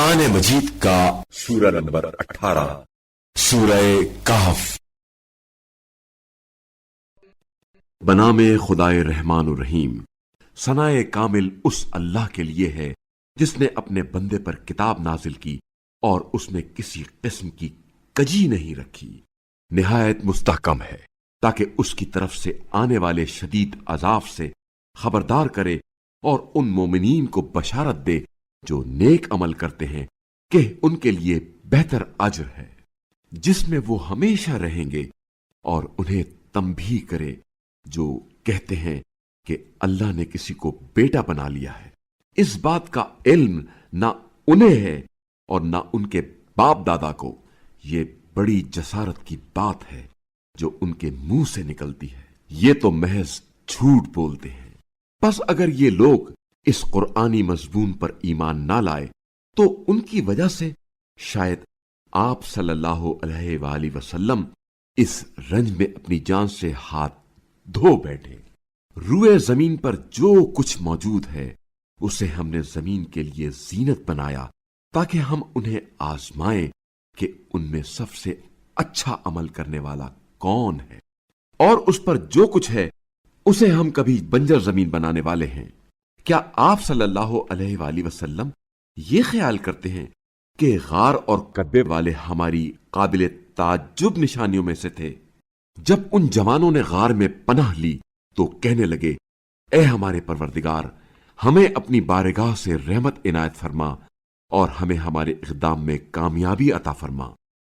قرآن مجید کا سورہ نمبر 18 سورہ کہف۔ بنام خدائے رحمان الرحیم۔ ثنائے کامل اس اللہ کے لیے ہے جس نے اپنے بندے پر کتاب نازل کی اور اس میں کسی قسم کی کجی نہیں رکھی، نہایت مستحکم ہے تاکہ اس کی طرف سے آنے والے شدید عذاب سے خبردار کرے اور ان مومنین کو بشارت دے جو نیک عمل کرتے ہیں کہ ان کے لیے بہتر اجر ہے جس میں وہ ہمیشہ رہیں گے، اور انہیں تنبیہ کرے جو کہتے ہیں کہ اللہ نے کسی کو بیٹا بنا لیا ہے۔ اس بات کا علم نہ انہیں ہے اور نہ ان کے باپ دادا کو۔ یہ بڑی جسارت کی بات ہے جو ان کے منہ سے نکلتی ہے، یہ تو محض جھوٹ بولتے ہیں۔ پس اگر یہ لوگ اس قرآنی مضمون پر ایمان نہ لائے تو ان کی وجہ سے شاید آپ صلی اللہ علیہ وآلہ وسلم اس رنج میں اپنی جان سے ہاتھ دھو بیٹھے۔ روئے زمین پر جو کچھ موجود ہے اسے ہم نے زمین کے لیے زینت بنایا تاکہ ہم انہیں آزمائیں کہ ان میں سب سے اچھا عمل کرنے والا کون ہے، اور اس پر جو کچھ ہے اسے ہم کبھی بنجر زمین بنانے والے ہیں۔ کیا آپ صلی اللہ علیہ وآلہ وسلم یہ خیال کرتے ہیں کہ غار اور کعبے والے ہماری قابل تعجب نشانیوں میں سے تھے؟ جب ان جوانوں نے غار میں پناہ لی تو کہنے لگے، اے ہمارے پروردگار، ہمیں اپنی بارگاہ سے رحمت عنایت فرما اور ہمیں ہمارے اقدام میں کامیابی عطا فرما۔